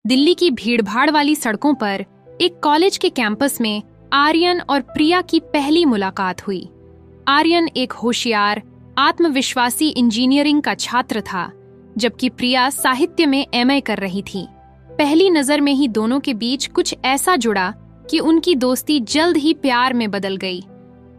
दिल्ली की भीड़भाड़ वाली सड़कों पर एक कॉलेज के कैंपस में आर्यन और प्रिया की पहली मुलाकात हुई। आर्यन एक होशियार, आत्मविश्वासी इंजीनियरिंग का छात्र था, जबकि प्रिया साहित्य में एमए कर रही थी। पहली नजर में ही दोनों के बीच कुछ ऐसा जुड़ा कि उनकी दोस्ती जल्द ही प्यार में बदल गई।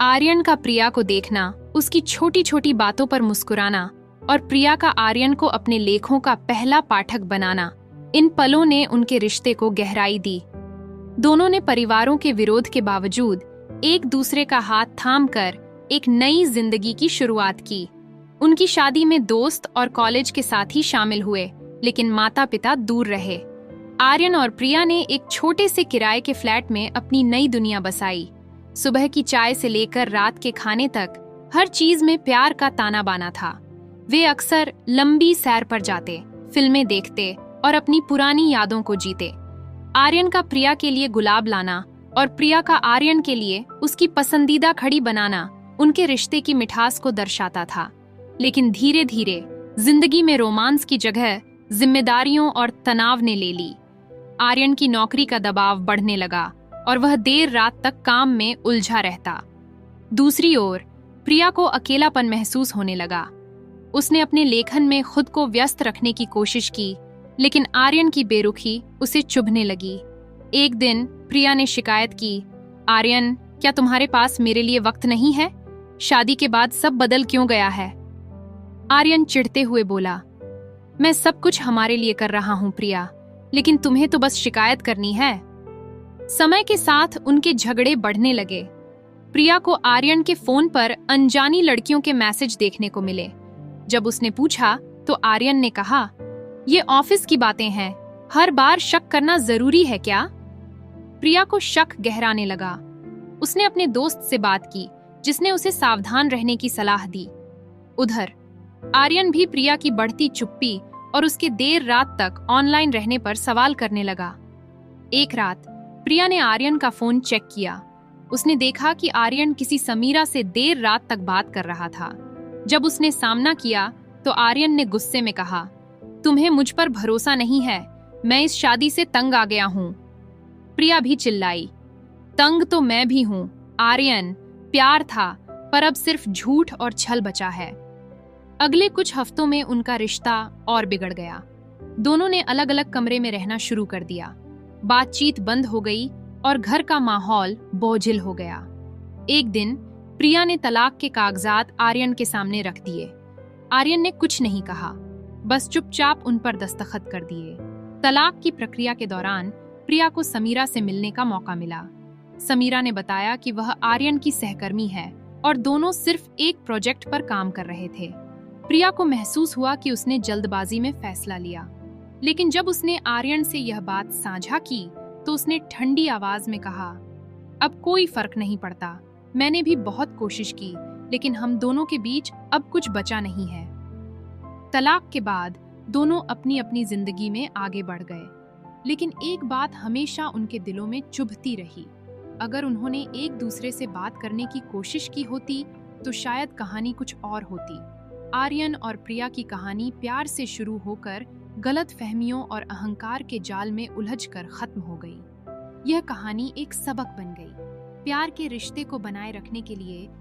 आर्यन का प्रिया को देखना, उसकी छोटी छोटी बातों पर मुस्कुराना और प्रिया का आर्यन को अपने लेखों का पहला पाठक बनाना, इन पलों ने उनके रिश्ते को गहराई दी। दोनों ने परिवारों के विरोध के बावजूद एक दूसरे का हाथ थामकर एक नई जिंदगी की शुरुआत की। उनकी शादी में दोस्त और कॉलेज के साथी शामिल हुए, लेकिन माता-पिता दूर रहे। आर्यन और प्रिया ने एक छोटे से किराए के फ्लैट में अपनी नई दुनिया बसाई। सुबह की चाय से लेकर रात के खाने तक हर चीज में प्यार का ताना बाना था। वे अक्सर लंबी सैर पर जाते, फिल्में देखते और अपनी पुरानी यादों को जीते। आर्यन का प्रिया के लिए गुलाब लाना और प्रिया का आर्यन के लिए उसकी पसंदीदा घड़ी बनाना उनके रिश्ते की मिठास को दर्शाता था। लेकिन धीरे धीरे जिंदगी में रोमांस की जगह जिम्मेदारियों और तनाव ने ले ली। आर्यन की नौकरी का दबाव बढ़ने लगा और वह देर रात तक काम में उलझा रहता। दूसरी ओर प्रिया को अकेलापन महसूस होने लगा। उसने अपने लेखन में खुद को व्यस्त रखने की कोशिश की, लेकिन आर्यन की बेरुखी उसे चुभने लगी। एक दिन प्रिया ने शिकायत की, आर्यन, क्या तुम्हारे पास मेरे लिए वक्त नहीं है? शादी के बाद सब बदल क्यों गया है? आर्यन चिढ़ते हुए बोला, मैं सब कुछ हमारे लिए कर रहा हूं प्रिया, लेकिन तुम्हें तो बस शिकायत करनी है। समय के साथ उनके झगड़े बढ़ने लगे। प्रिया को आर्यन के फोन पर अनजानी लड़कियों के मैसेज देखने को मिले। जब उसने पूछा तो आर्यन ने कहा, ये ऑफिस की बातें हैं, हर बार शक करना जरूरी है क्या? प्रिया को शक गहराने लगा। उसने अपने दोस्त से बात की, जिसने उसे सावधान रहने की सलाह दी। उधर आर्यन भी प्रिया की बढ़ती चुप्पी और उसके देर रात तक ऑनलाइन रहने पर सवाल करने लगा। एक रात प्रिया ने आर्यन का फोन चेक किया। उसने देखा कि आर्यन किसी समीरा से देर रात तक बात कर रहा था। जब उसने सामना किया तो आर्यन ने गुस्से में कहा, तुम्हें मुझ पर भरोसा नहीं है, मैं इस शादी से तंग आ गया हूं। प्रिया भी चिल्लाई, तंग तो मैं भी हूं आर्यन, प्यार था पर अब सिर्फ झूठ और छल बचा है। अगले कुछ हफ्तों में उनका रिश्ता और बिगड़ गया। दोनों ने अलग अलग कमरे में रहना शुरू कर दिया। बातचीत बंद हो गई और घर का माहौल बोझिल हो गया। एक दिन प्रिया ने तलाक के कागजात आर्यन के सामने रख दिए। आर्यन ने कुछ नहीं कहा, बस चुपचाप उन पर दस्तखत कर दिए। तलाक की प्रक्रिया के दौरान प्रिया को समीरा से मिलने का मौका मिला। समीरा ने बताया कि वह आर्यन की सहकर्मी है और दोनों सिर्फ एक प्रोजेक्ट पर काम कर रहे थे। प्रिया को महसूस हुआ कि उसने जल्दबाजी में फैसला लिया, लेकिन जब उसने आर्यन से यह बात साझा की तो उसने ठंडी आवाज में कहा, अब कोई फर्क नहीं पड़ता, मैंने भी बहुत कोशिश की, लेकिन हम दोनों के बीच अब कुछ बचा नहीं है। तलाक के बाद दोनों अपनी अपनी जिंदगी में आगे बढ़ गए, लेकिन एक बात हमेशा उनके दिलों में चुभती रही। अगर उन्होंने एक दूसरे से बात करने की कोशिश की होती तो शायद कहानी कुछ और होती। आर्यन और प्रिया की कहानी प्यार से शुरू होकर गलत फहमियों और अहंकार के जाल में उलझकर खत्म हो गई। यह कहानी एक सबक बन गई। प्यार के रिश्ते को बनाए रखने के लिए